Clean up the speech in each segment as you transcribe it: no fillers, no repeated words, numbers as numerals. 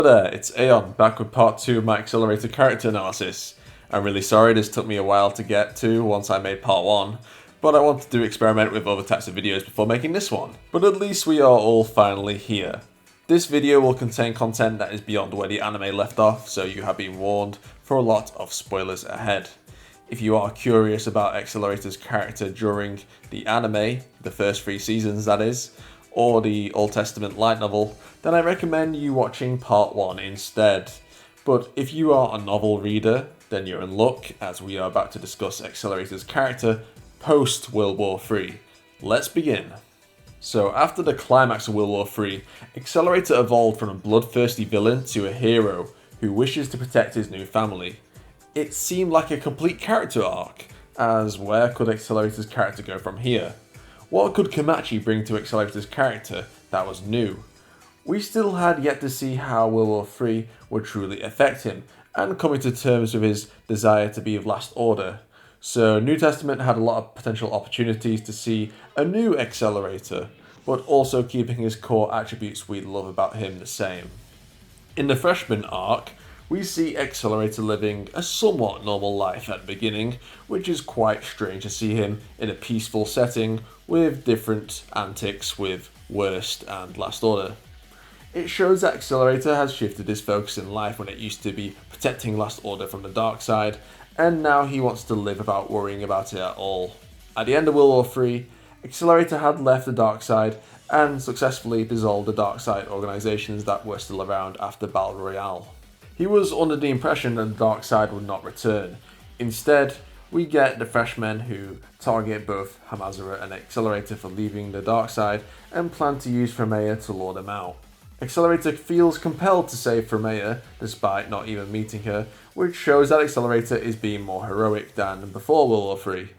Hello there, it's Aeon, back with part 2 of my Accelerator character analysis. I'm really sorry this took me a while to get to once I made part 1, but I wanted to experiment with other types of videos before making this one. But at least we are all finally here. This video will contain content that is beyond where the anime left off, so you have been warned for a lot of spoilers ahead. If you are curious about Accelerator's character during the anime, the first 3 seasons that is, or the Old Testament light novel, then I recommend you watching part 1 instead. But if you are a novel reader, then you're in luck, as we are about to discuss Accelerator's character post World War III. Let's begin. So after the climax of World War III, Accelerator evolved from a bloodthirsty villain to a hero who wishes to protect his new family. It seemed like a complete character arc, as where could Accelerator's character go from here? What could Kamachi bring to Accelerator's character that was new? We still had yet to see how World War III would truly affect him, and coming to terms with his desire to be of Last Order. So New Testament had a lot of potential opportunities to see a new Accelerator, but also keeping his core attributes we love about him the same. In the Freshman arc, we see Accelerator living a somewhat normal life at the beginning, which is quite strange to see him in a peaceful setting with different antics with Worst and Last Order. It shows that Accelerator has shifted his focus in life when it used to be protecting Last Order from the dark side, and now he wants to live without worrying about it at all. At the end of World War III, Accelerator had left the dark side and successfully dissolved the dark side organisations that were still around after Battle Royale. He was under the impression that the dark side would not return. Instead, we get the freshmen who target both Hamazura and Accelerator for leaving the dark side and plan to use Fremeia to lure them out. Accelerator feels compelled to save Fremeia despite not even meeting her, which shows that Accelerator is being more heroic than before World War III.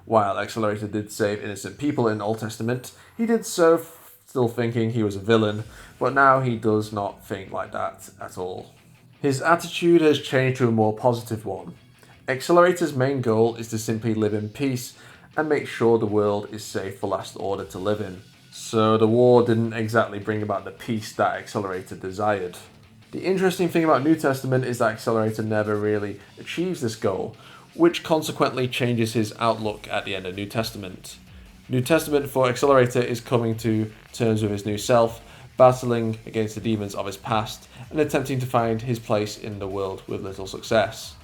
While Accelerator did save innocent people in Old Testament, he did so still thinking he was a villain, but now he does not think like that at all. His attitude has changed to a more positive one. Accelerator's main goal is to simply live in peace and make sure the world is safe for Last Order to live in. So the war didn't exactly bring about the peace that Accelerator desired. The interesting thing about New Testament is that Accelerator never really achieves this goal, which consequently changes his outlook at the end of New Testament. New Testament for Accelerator is coming to terms with his new self, battling against the demons of his past, and attempting to find his place in the world with little success.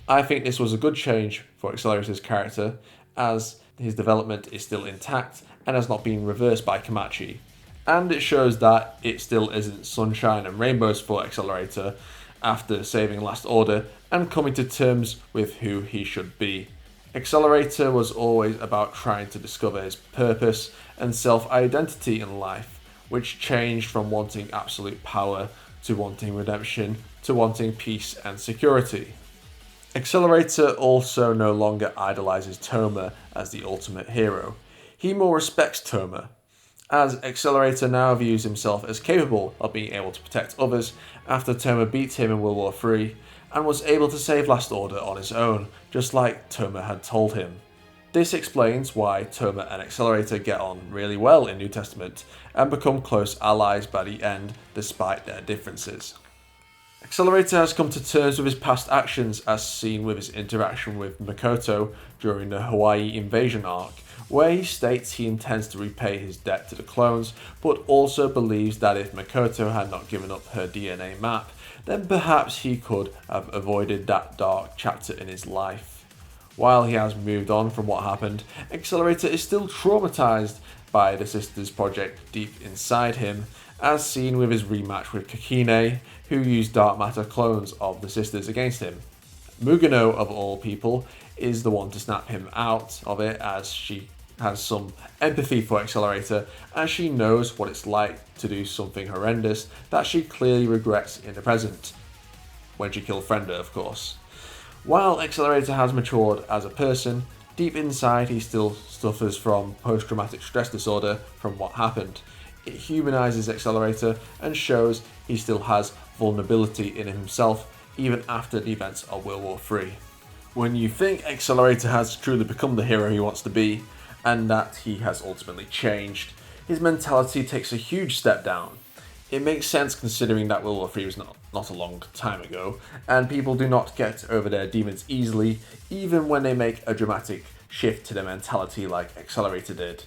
I think this was a good change for Accelerator's character, as his development is still intact and has not been reversed by Kamachi. And it shows that it still isn't sunshine and rainbows for Accelerator after saving Last Order and coming to terms with who he should be. Accelerator was always about trying to discover his purpose and self-identity in life, which changed from wanting absolute power to wanting redemption to wanting peace and security. Accelerator also no longer idolizes Toma as the ultimate hero. He more respects Toma, as Accelerator now views himself as capable of being able to protect others after Toma beat him in World War III and was able to save Last Order on his own, just like Toma had told him. This explains why Toma and Accelerator get on really well in New Testament and become close allies by the end despite their differences. Accelerator has come to terms with his past actions as seen with his interaction with Makoto during the Hawaii invasion arc, where he states he intends to repay his debt to the clones, but also believes that if Makoto had not given up her DNA map, then perhaps he could have avoided that dark chapter in his life. While he has moved on from what happened, Accelerator is still traumatized by the Sisters project deep inside him, as seen with his rematch with Kakine, who used dark matter clones of the Sisters against him. Mugano, of all people, is the one to snap him out of it, as she has some empathy for Accelerator, as she knows what it's like to do something horrendous that she clearly regrets in the present. When she killed Frenda, of course. While Accelerator has matured as a person, deep inside he still suffers from post-traumatic stress disorder from what happened. It humanizes Accelerator and shows he still has vulnerability in himself even after the events of World War III. When you think Accelerator has truly become the hero he wants to be, and that he has ultimately changed, his mentality takes a huge step down. It makes sense considering that World War III was not a long time ago, and people do not get over their demons easily, even when they make a dramatic shift to their mentality like Accelerator did.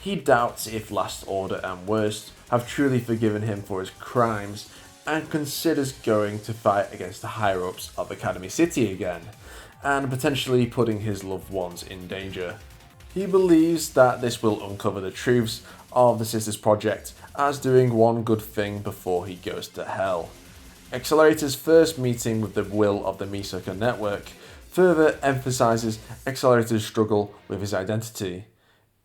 He doubts if Last Order and Worst have truly forgiven him for his crimes, and considers going to fight against the higher-ups of Academy City again, and potentially putting his loved ones in danger. He believes that this will uncover the truths of the Sisters Project as doing one good thing before he goes to hell. Accelerator's first meeting with the will of the Misoka Network further emphasizes Accelerator's struggle with his identity.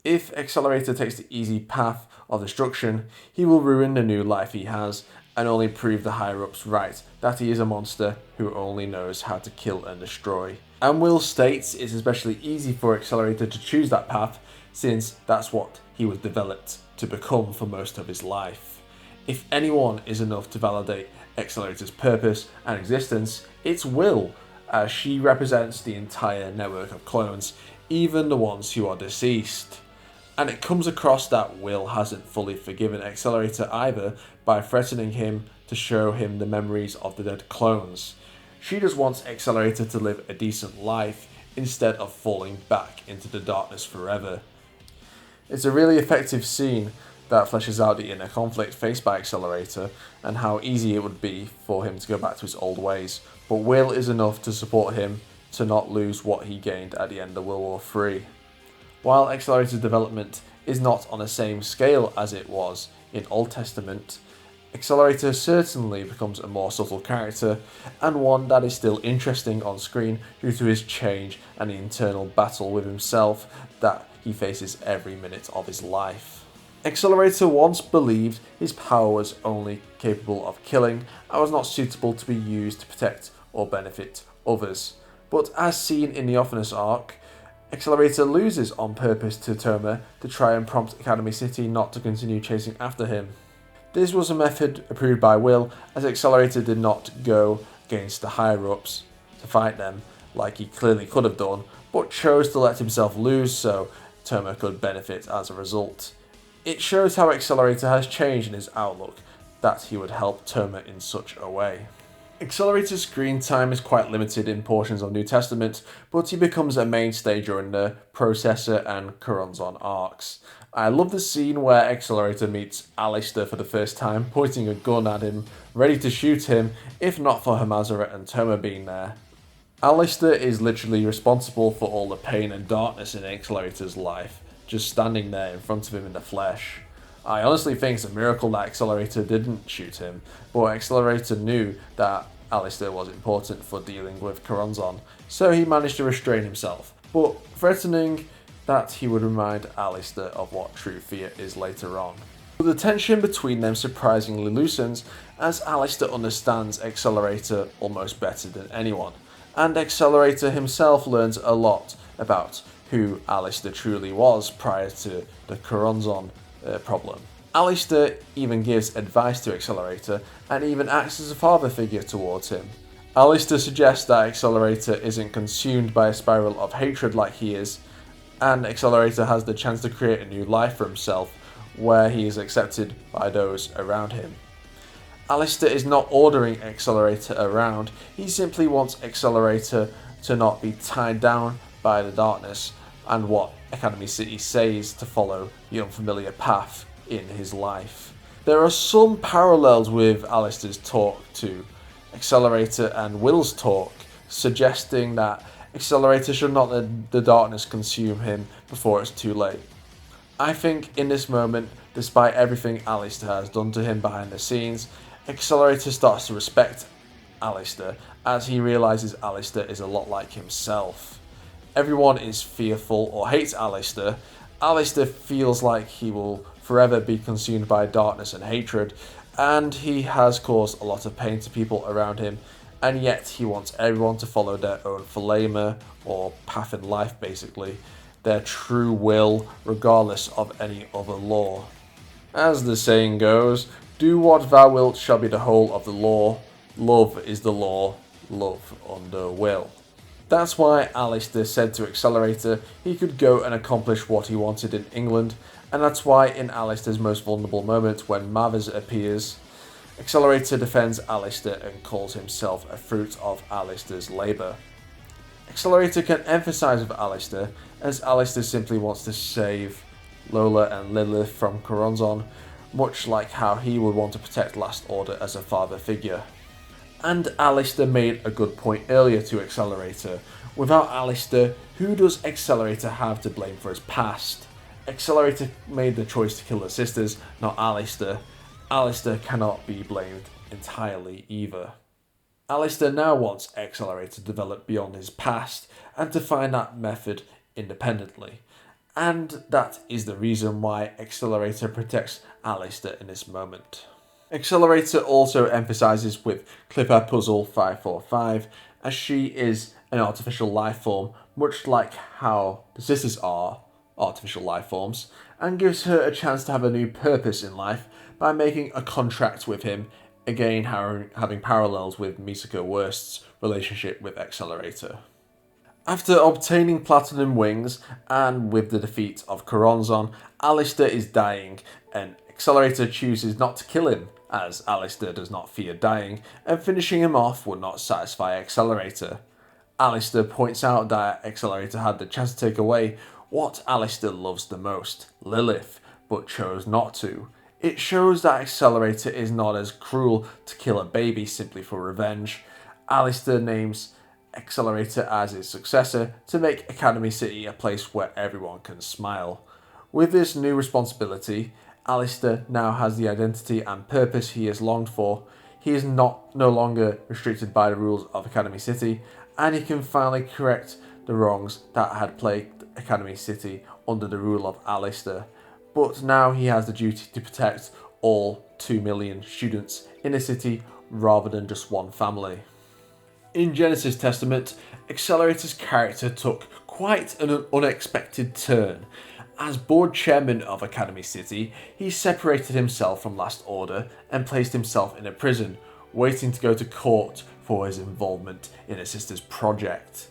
If Accelerator takes the easy path of destruction, he will ruin the new life he has and only prove the higher-ups right that he is a monster who only knows how to kill and destroy. And Will states it's especially easy for Accelerator to choose that path since that's what he was developed to become for most of his life. If anyone is enough to validate Accelerator's purpose and existence, it's Will, as she represents the entire network of clones, even the ones who are deceased. And it comes across that Will hasn't fully forgiven Accelerator either by threatening him to show him the memories of the dead clones. She just wants Accelerator to live a decent life instead of falling back into the darkness forever. It's a really effective scene that fleshes out the inner conflict faced by Accelerator and how easy it would be for him to go back to his old ways, but Will is enough to support him to not lose what he gained at the end of World War III. While Accelerator's development is not on the same scale as it was in Old Testament, Accelerator certainly becomes a more subtle character, and one that is still interesting on screen due to his change and the internal battle with himself that he faces every minute of his life. Accelerator once believed his power was only capable of killing and was not suitable to be used to protect or benefit others, but as seen in the Ophinus arc, Accelerator loses on purpose to Toma to try and prompt Academy City not to continue chasing after him. This was a method approved by Will, as Accelerator did not go against the higher-ups to fight them like he clearly could have done, but chose to let himself lose so Toma could benefit as a result. It shows how Accelerator has changed in his outlook that he would help Toma in such a way. Accelerator's screen time is quite limited in portions of New Testament, but he becomes a mainstay during the Processor and Choronzon arcs. I love the scene where Accelerator meets Alistair for the first time, pointing a gun at him, ready to shoot him, if not for Hamazara and Toma being there. Alistair is literally responsible for all the pain and darkness in Accelerator's life, just standing there in front of him in the flesh. I honestly think it's a miracle that Accelerator didn't shoot him, but Accelerator knew that Alistair was important for dealing with Choronzon, so he managed to restrain himself, but threatening that he would remind Alistair of what true fear is later on. But the tension between them surprisingly loosens as Alistair understands Accelerator almost better than anyone, and Accelerator himself learns a lot about who Alistair truly was prior to the Choronzon problem. Alistair even gives advice to Accelerator and even acts as a father figure towards him. Alistair suggests that Accelerator isn't consumed by a spiral of hatred like he is, and Accelerator has the chance to create a new life for himself where he is accepted by those around him. Alistair is not ordering Accelerator around, he simply wants Accelerator to not be tied down by the darkness and what Academy City says to follow the unfamiliar path in his life. There are some parallels with Alistair's talk to Accelerator and Will's talk, suggesting that Accelerator should not let the darkness consume him before it's too late. I think in this moment, despite everything Alistair has done to him behind the scenes, Accelerator starts to respect Alistair as he realizes Alistair is a lot like himself. Everyone is fearful or hates Alistair. Alistair feels like he will forever be consumed by darkness and hatred, and he has caused a lot of pain to people around him, and yet he wants everyone to follow their own thelema, or path in life basically, their true will, regardless of any other law. As the saying goes, do what thou wilt shall be the whole of the law, love is the law, love under will. That's why Alistair said to Accelerator he could go and accomplish what he wanted in England, and that's why in Alistair's most vulnerable moment when Mathers appears, Accelerator defends Alistair and calls himself a fruit of Alistair's labour. Accelerator can emphasise with Alistair, as Alistair simply wants to save Lola and Lilith from Coronzon, much like how he would want to protect Last Order as a father figure. And Alistair made a good point earlier to Accelerator. Without Alistair, who does Accelerator have to blame for his past? Accelerator made the choice to kill the sisters, not Alistair. Alistair cannot be blamed entirely either. Alistair now wants Accelerator to develop beyond his past and to find that method independently. And that is the reason why Accelerator protects Alistair in this moment. Accelerator also emphasises with Clipper Puzzle 545, as she is an artificial life form, much like how the sisters are artificial life forms, and gives her a chance to have a new purpose in life by making a contract with him, again having parallels with Misako Worst's relationship with Accelerator. After obtaining Platinum Wings, and with the defeat of Coronzon, Alistair is dying, and Accelerator chooses not to kill him, as Alistair does not fear dying, and finishing him off would not satisfy Accelerator. Alistair points out that Accelerator had the chance to take away what Alistair loves the most, Lilith, but chose not to. It shows that Accelerator is not as cruel to kill a baby simply for revenge. Alistair names Accelerator as his successor to make Academy City a place where everyone can smile. With this new responsibility, Alistair now has the identity and purpose he has longed for. He is no longer restricted by the rules of Academy City, and he can finally correct the wrongs that had plagued Academy City under the rule of Alistair. But now he has the duty to protect all 2 million students in the city rather than just one family. In Genesis Testament, Accelerator's character took quite an unexpected turn. As board chairman of Academy City, he separated himself from Last Order and placed himself in a prison, waiting to go to court for his involvement in a sister's project.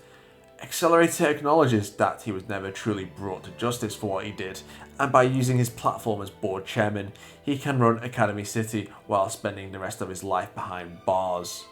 Accelerator acknowledges that he was never truly brought to justice for what he did, and by using his platform as board chairman, he can run Academy City while spending the rest of his life behind bars.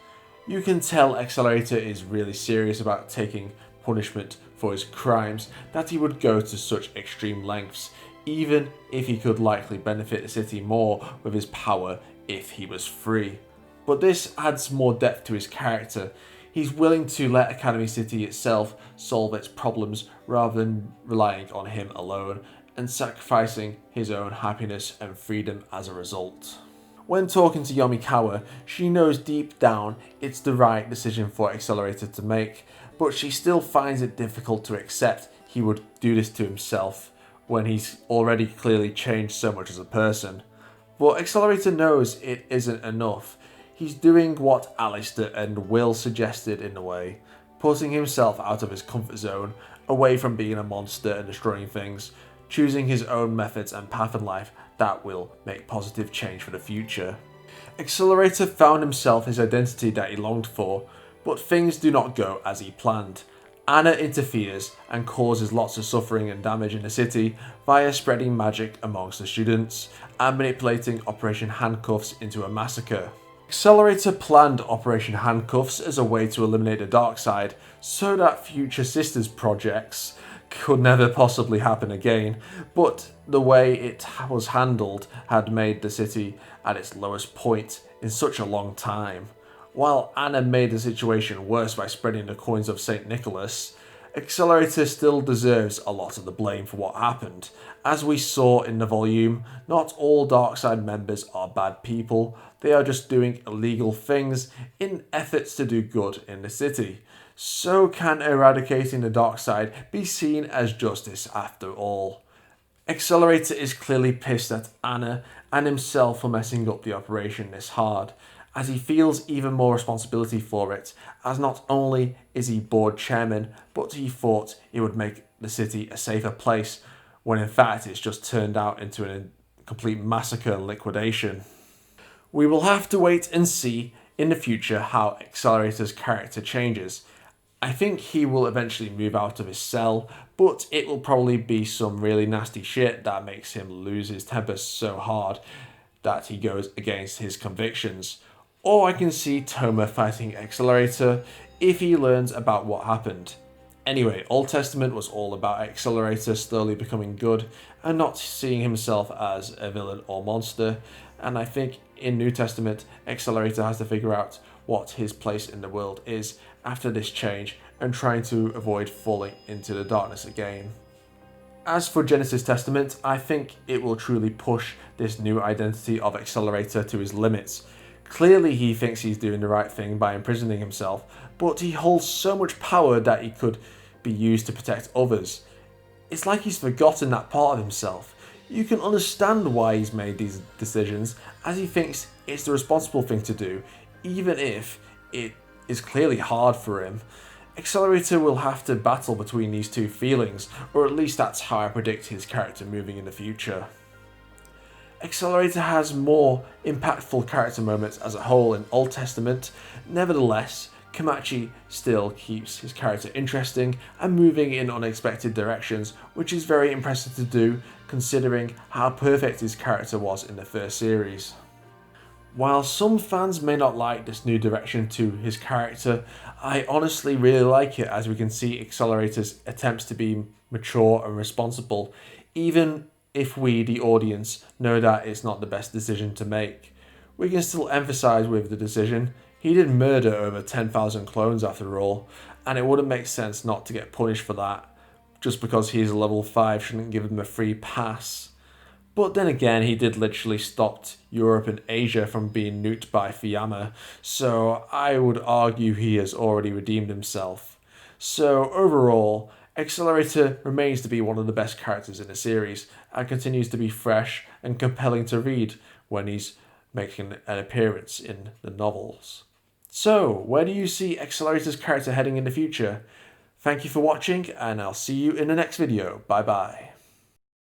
You can tell Accelerator is really serious about taking punishment for his crimes, that he would go to such extreme lengths, even if he could likely benefit the city more with his power if he was free. But this adds more depth to his character. He's willing to let Academy City itself solve its problems rather than relying on him alone, and sacrificing his own happiness and freedom as a result. When talking to Yomikawa, she knows deep down it's the right decision for Accelerator to make, but she still finds it difficult to accept he would do this to himself when he's already clearly changed so much as a person. But Accelerator knows it isn't enough. He's doing what Alistair and Will suggested in a way, putting himself out of his comfort zone, away from being a monster and destroying things, choosing his own methods and path in life that will make positive change for the future. Accelerator found himself his identity that he longed for, but things do not go as he planned. Anna interferes and causes lots of suffering and damage in the city via spreading magic amongst the students and manipulating Operation Handcuffs into a massacre. Accelerator planned Operation Handcuffs as a way to eliminate the dark side so that future Sisters projects could never possibly happen again, but the way it was handled had made the city at its lowest point in such a long time. While Anna made the situation worse by spreading the coins of St. Nicholas, Accelerator still deserves a lot of the blame for what happened. As we saw in the volume, not all Darkside members are bad people, they are just doing illegal things in efforts to do good in the city. So can eradicating the dark side be seen as justice after all? Accelerator is clearly pissed at Anna and himself for messing up the operation this hard, as he feels even more responsibility for it, as not only is he board chairman, but he thought it would make the city a safer place, when in fact it's just turned out into a complete massacre and liquidation. We will have to wait and see in the future how Accelerator's character changes. I think he will eventually move out of his cell, but it will probably be some really nasty shit that makes him lose his temper so hard that he goes against his convictions. Or I can see Toma fighting Accelerator if he learns about what happened. Anyway, Old Testament was all about Accelerator slowly becoming good and not seeing himself as a villain or monster, and I think in New Testament, Accelerator has to figure out what his place in the world is after this change and trying to avoid falling into the darkness again. As for Genesis Testament, I think it will truly push this new identity of Accelerator to his limits. Clearly he thinks he's doing the right thing by imprisoning himself, but he holds so much power that he could be used to protect others. It's like he's forgotten that part of himself. You can understand why he's made these decisions, as he thinks it's the responsible thing to do, even if it is clearly hard for him. Accelerator will have to battle between these two feelings, or at least that's how I predict his character moving in the future. Accelerator has more impactful character moments as a whole in Old Testament. Nevertheless, Kamachi still keeps his character interesting and moving in unexpected directions, which is very impressive to do considering how perfect his character was in the first series. While some fans may not like this new direction to his character, I honestly really like it, as we can see Accelerator's attempts to be mature and responsible, even if we, the audience, know that it's not the best decision to make. We can still emphasize with the decision. He did murder over 10,000 clones after all, and it wouldn't make sense not to get punished for that. Just because he's a level 5 shouldn't give him a free pass. But then again, he did literally stop Europe and Asia from being nuked by Fuyama, so I would argue he has already redeemed himself. So overall, Accelerator remains to be one of the best characters in the series, and continues to be fresh and compelling to read when he's making an appearance in the novels. So, where do you see Accelerator's character heading in the future? Thank you for watching, and I'll see you in the next video. Bye bye.